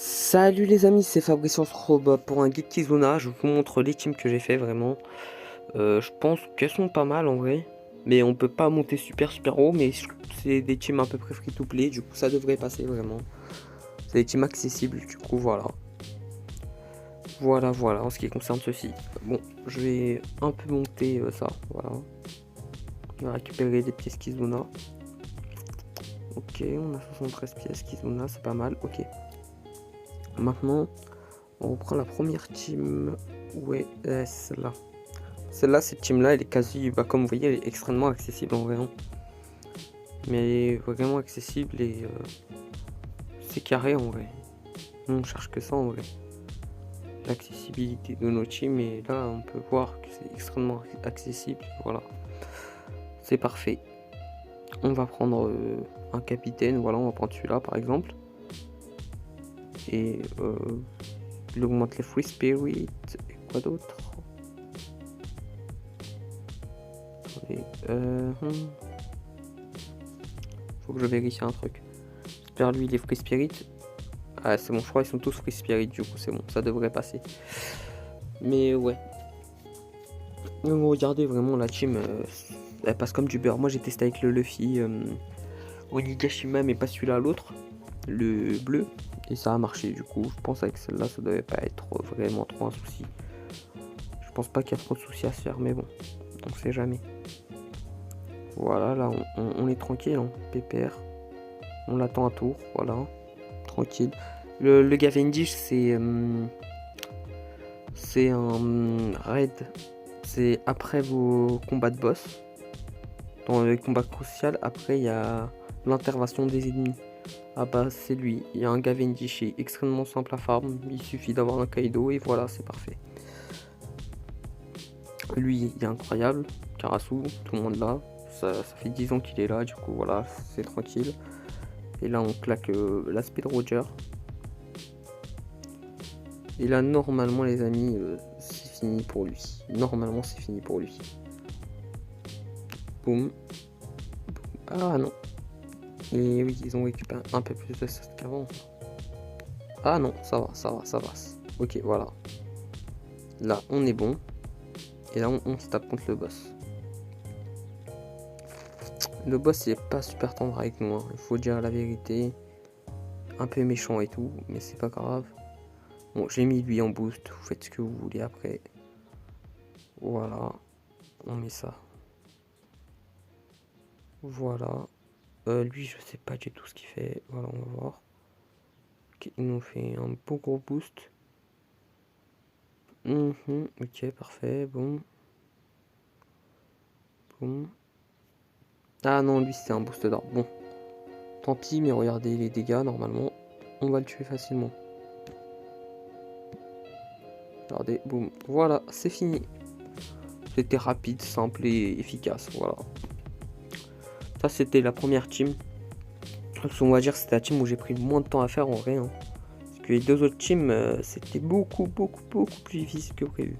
Salut les amis, c'est Fabrice, on se retrouve pour un guide Kizuna. Je vous montre les teams que j'ai fait vraiment. Je pense qu'elles sont pas mal en vrai, mais on peut pas monter super haut. Mais c'est des teams à peu près free to play, du coup ça devrait passer vraiment. C'est des teams accessibles, du coup voilà. Voilà en ce qui concerne ceci. Bon, je vais un peu monter ça, voilà. On va récupérer des pièces Kizuna. Ok, on a 73 pièces Kizuna, c'est pas mal, ok. Maintenant, on reprend la première team. Ouais, celle-là. Celle-là, cette team-là, elle est quasi, comme vous voyez, elle est extrêmement accessible en vrai. Mais elle est vraiment accessible et c'est carré en vrai. Nous, on cherche que ça en vrai. L'accessibilité de nos teams, et là, on peut voir que c'est extrêmement accessible. Voilà, c'est parfait. On va prendre un capitaine. Voilà, on va prendre celui-là par exemple. Et il augmente les free spirit. Et quoi d'autre? Faut que je vérifie un truc. J'espère lui, il est free spirit. Ah, c'est bon, je crois qu'ils sont tous free spirit, du coup, c'est bon, ça devrait passer. Mais ouais. Donc, regardez vraiment la team, elle passe comme du beurre. Moi, j'ai testé avec le Luffy Onigashima, mais pas celui-là, l'autre, le bleu, et ça a marché. Du coup, je pense avec celle-là, ça devait pas être vraiment trop un souci. Je pense pas qu'il y a trop de soucis à se faire, mais bon, on sait jamais. Voilà, là, on est tranquille, hein, PPR. On l'attend un tour, voilà, tranquille. Le Cavendish, c'est un raid. C'est après vos combats de boss. Dans les combats cruciaux, après il y a l'intervention des ennemis. Ah bah c'est lui, il y a un Cavendish extrêmement simple à farm, il suffit d'avoir un Kaido et voilà, c'est parfait. Lui il est incroyable, Karasu, tout le monde là, ça fait 10 ans qu'il est là, du coup voilà, c'est tranquille. Et là on claque la Speed Roger. Et là normalement les amis, c'est fini pour lui. Normalement c'est fini pour lui. Boum. Ah non. Et oui, ils ont récupéré un peu plus de stats qu'avant. Ah non, ça va. Ok, voilà. Là, on est bon. Et là, on se tape contre le boss. Le boss, il est pas super tendre avec nous, hein. Il faut dire la vérité. Un peu méchant et tout, mais c'est pas grave. Bon, j'ai mis lui en boost. Vous faites ce que vous voulez après. Voilà. On met ça. Voilà. Lui, je sais pas du tout ce qu'il fait. Voilà, on va voir. Ok, il nous fait un beau gros boost. Ok, parfait. Bon. Ah non, lui c'est un boost d'arbre. Bon, tant pis, mais regardez les dégâts, normalement, on va le tuer facilement. Regardez, boum, voilà, c'est fini. C'était rapide, simple et efficace, voilà. Ça c'était la première team. On va dire que c'était la team où j'ai pris le moins de temps à faire en vrai. Hein. Parce que les deux autres teams, c'était beaucoup plus difficile que prévu.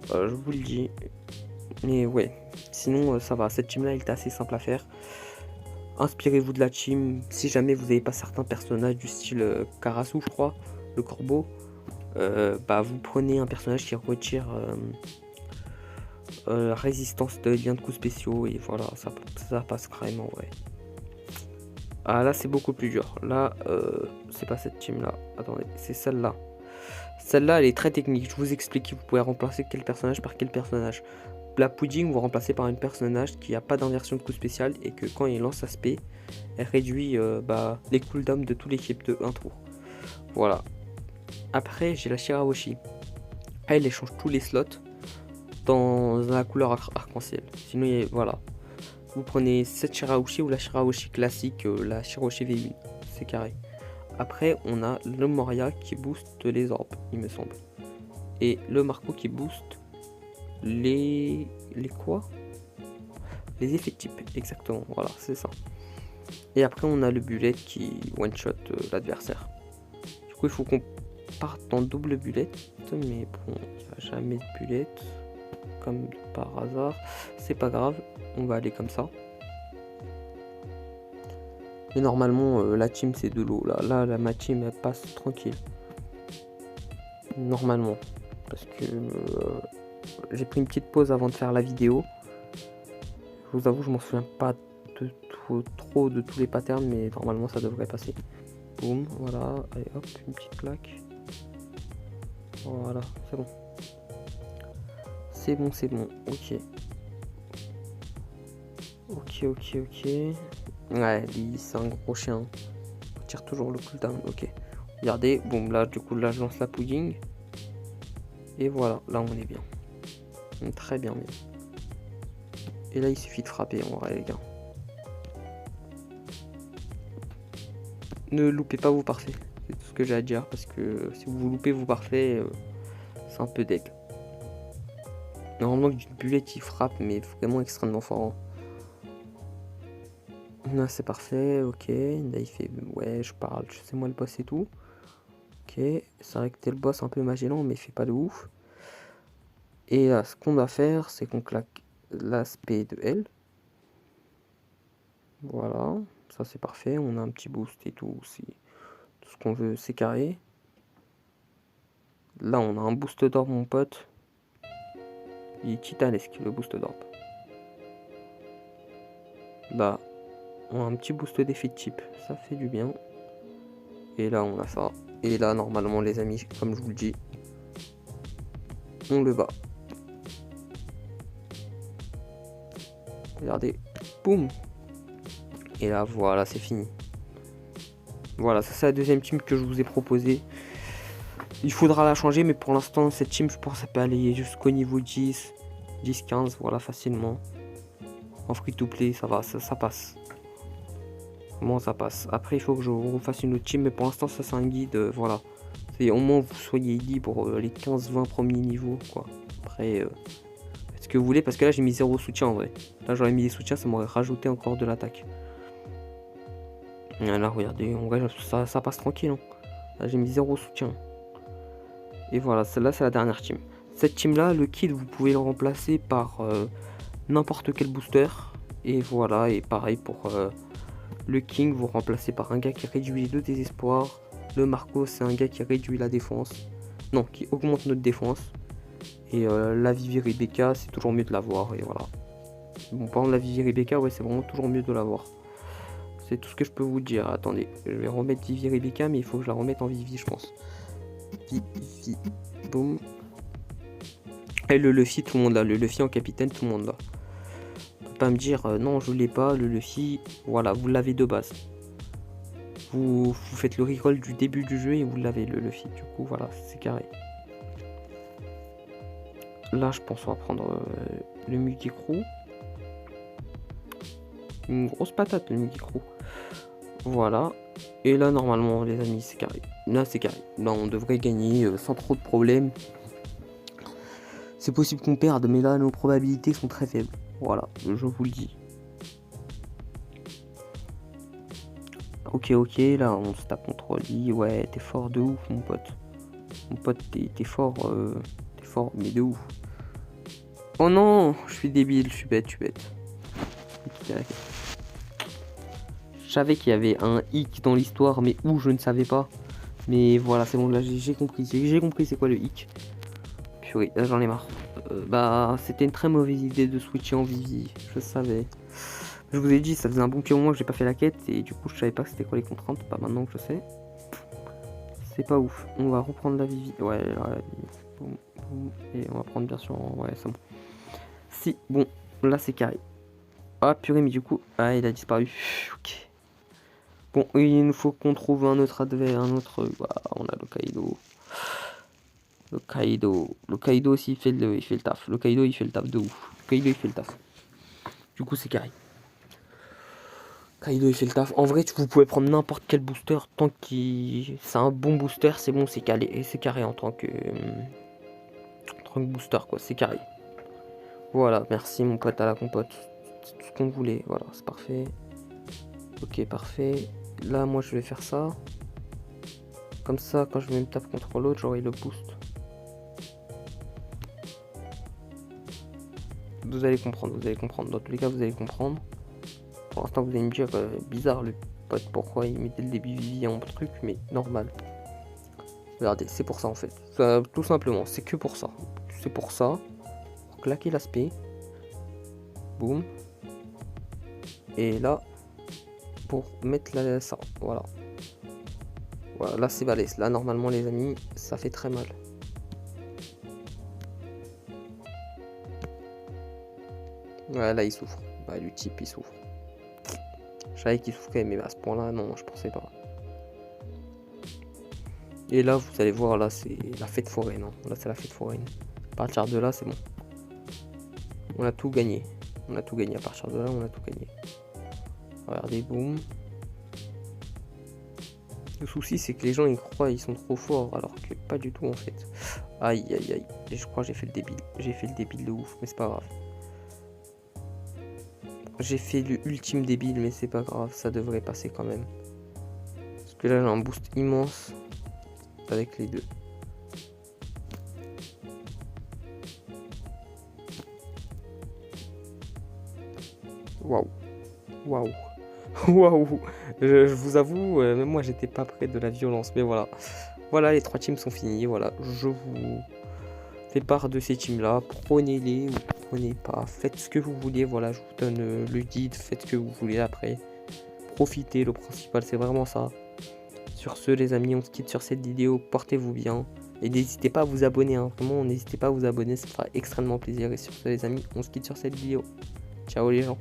Voilà, je vous le dis. Mais ouais, sinon ça va, cette team là elle était assez simple à faire. Inspirez-vous de la team. Si jamais vous n'avez pas certains personnages du style Karasu, je crois, le corbeau, vous prenez un personnage qui retire résistance de liens de coups spéciaux et voilà, ça passe carrément, ouais. Ah là c'est beaucoup plus dur. Là c'est pas cette team là. Attendez, c'est celle-là. Celle-là elle est très technique. Je vous explique. Vous pouvez remplacer quel personnage par quel personnage. La pudding vous remplacez par un personnage qui n'a pas d'inversion de coup spécial et que quand il lance aspect, elle réduit les cooldowns de toute l'équipe de 1 tour. Voilà. Après j'ai la Shirahoshi. Elle échange tous les slots dans la couleur arc-en-ciel. Sinon voilà. Vous prenez cette Shirahoshi ou la Shirahoshi classique, la Shirahoshi V1. C'est carré. Après on a le Moria qui booste les orbes, il me semble. Et le Marco qui booste les quoi? Les effets types, exactement, voilà, c'est ça. Et après on a le bullet qui one shot l'adversaire. Du coup il faut qu'on parte en double bullet, mais bon, il n'y a jamais de bullet, comme par hasard. C'est pas grave, on va aller comme ça. Mais normalement, la team c'est de l'eau. Là, ma team elle passe tranquille. Normalement. Parce que j'ai pris une petite pause avant de faire la vidéo. Je vous avoue, je m'en souviens pas de trop de tous les patterns, mais normalement ça devrait passer. Boum, voilà. Allez hop, une petite claque. Voilà, c'est bon. C'est bon, ok. Ok. Ouais, lui, c'est un gros chien. On tire toujours le cooldown, ok. Regardez, boum, là, du coup, là, je lance la pudding. Et voilà, là, on est bien. Très bien. Et là, il suffit de frapper, en vrai, les gars. Ne loupez pas vos parfaits. C'est tout ce que j'ai à dire, parce que si vous loupez vos parfaits, c'est un peu deg. Normalement, d'une bulette, il frappe, mais vraiment extrêmement fort. Là, c'est parfait, ok. Là, il fait, ouais, je parle, c'est moi le boss et tout. Ok, c'est vrai que t'es le boss un peu Magellan, mais il fait pas de ouf. Et là, ce qu'on va faire, c'est qu'on claque l'aspect de L. Voilà, ça c'est parfait. On a un petit boost et tout. Tout ce qu'on veut, c'est carré. Là, on a un boost d'orbe, mon pote. Il est titanesque, le boost d'orbe. Là, on a un petit boost d'effet de type. Ça fait du bien. Et là, on a ça. Et là, normalement, les amis, comme je vous le dis, on le bat. Regardez, boum. Et là, voilà, c'est fini. Voilà, ça c'est la deuxième team que je vous ai proposée. Il faudra la changer, mais pour l'instant, cette team, je pense que ça peut aller jusqu'au niveau 10, 10-15, voilà, facilement. En free-to-play, ça va, ça passe. Comment ça passe. Après, il faut que je refasse une autre team, mais pour l'instant, ça c'est un guide, voilà. C'est au moins vous soyez libre pour les 15-20 premiers niveaux, quoi. Après, faites ce que vous voulez, parce que là, j'ai mis 0 soutien, en vrai. Là, j'aurais mis des soutiens, ça m'aurait rajouté encore de l'attaque. Là, regardez, en vrai, ça passe tranquille. Hein. Là, j'ai mis 0 soutien. Et voilà, celle-là, c'est la dernière team. Cette team-là, le kit, vous pouvez le remplacer par n'importe quel booster. Et voilà, et pareil pour le King, vous remplacez par un gars qui réduit le désespoir. Le Marco, c'est un gars qui réduit la défense. Non, qui augmente notre défense. Et la Vivi Rebecca, c'est toujours mieux de l'avoir. Et voilà. Bon, par exemple, la Vivi Rebecca, ouais, c'est vraiment toujours mieux de l'avoir. C'est tout ce que je peux vous dire. Attendez, je vais remettre Vivi Rebecca, mais il faut que je la remette en Vivi, je pense. Vivi, boum. Et le Luffy, tout le monde là. Le Luffy en capitaine, tout le monde là. On peut pas me dire, non, je l'ai pas. Le Luffy, voilà, vous l'avez de base. Vous faites le reroll du début du jeu et vous l'avez, le Luffy. Du coup, voilà, c'est carré. Là, je pense qu'on va prendre le Mugikru. Une grosse patate, le Mugikru. Voilà. Et là, normalement, les amis, c'est carré. Là, c'est carré. Là, on devrait gagner sans trop de problèmes. C'est possible qu'on perde, mais là, nos probabilités sont très faibles. Voilà, je vous le dis. Ok, là, on se tape contre lui. Ouais, t'es fort de ouf, mon pote. Mon pote, t'es fort, mais de ouf. Oh non, je suis débile, je suis bête. Je savais qu'il y avait un hic dans l'histoire, mais où je ne savais pas. Mais voilà, c'est bon, là j'ai compris. J'ai compris c'est quoi le hic. Purée, là j'en ai marre. Bah, c'était une très mauvaise idée de switcher en Vivi, je savais. Je vous ai dit, ça faisait un bon petit moment que j'ai pas fait la quête, et du coup je savais pas c'était quoi les contraintes, pas maintenant que je sais. C'est pas ouf. On va reprendre la Vivi. Ouais, la Vivi. Boum, boum. Et on va prendre bien sûr. Ouais, c'est bon. Si, bon, là c'est carré. Ah purée, mais du coup, ah il a disparu. Ok. Bon, il nous faut qu'on trouve un autre adversaire, un autre. Voilà, on a le Kaido. Le Kaido aussi il fait le taf. Le Kaido il fait le taf de ouf. Le Kaido il fait le taf. Du coup c'est carré. Kaido il fait le taf. En vrai vous pouvez prendre n'importe quel booster tant qu'il c'est un bon booster, c'est bon, c'est calé et c'est carré en tant que booster quoi, c'est carré. Voilà, merci mon pote à la compote. C'est tout ce qu'on voulait. Voilà, c'est parfait. Ok, parfait. Là moi je vais faire ça. Comme ça quand je vais me taper contre l'autre, j'aurai le boost. Vous allez comprendre. Dans tous les cas, vous allez comprendre. Pour l'instant, vous allez me dire bizarre, pas pourquoi il met dès le début Vivi en truc, mais normal. Regardez, c'est pour ça en fait. Ça, tout simplement, c'est que pour ça. C'est pour ça. Claquer l'aspect. Boum. Et là, pour mettre ça. Voilà. Voilà, là c'est balèze. Là, normalement, les amis, ça fait très mal. Ouais, là, il souffre. Bah, le type, il souffre. Je savais qu'il souffrait, mais à ce point-là, non, je pensais pas. Et là, vous allez voir, là, c'est la fête foraine. Hein. Là, c'est la fête foraine. À partir de là, c'est bon. On a tout gagné. On a tout gagné. À partir de là, on a tout gagné. Regardez, boum. Le souci, c'est que les gens, ils croient ils sont trop forts, alors que pas du tout, en fait. Aïe, aïe, aïe. Et je crois que j'ai fait le débile. J'ai fait le débile de ouf, mais c'est pas grave. J'ai fait le ultime débile, mais c'est pas grave. Ça devrait passer quand même. Parce que là, j'ai un boost immense avec les deux. Waouh. Waouh. Waouh. Je vous avoue, même moi, j'étais pas près de la violence, mais voilà. Voilà, les 3 teams sont finis. Voilà, je vous fais part de ces teams-là. Prenez-les ou prenez pas. Faites ce que vous voulez. Voilà, je vous donne le guide. Faites ce que vous voulez après. Profitez, le principal, c'est vraiment ça. Sur ce, les amis, on se quitte sur cette vidéo. Portez-vous bien. Et n'hésitez pas à vous abonner. Hein. Vraiment, n'hésitez pas à vous abonner. Ça fera extrêmement plaisir. Et sur ce, les amis, on se quitte sur cette vidéo. Ciao les gens.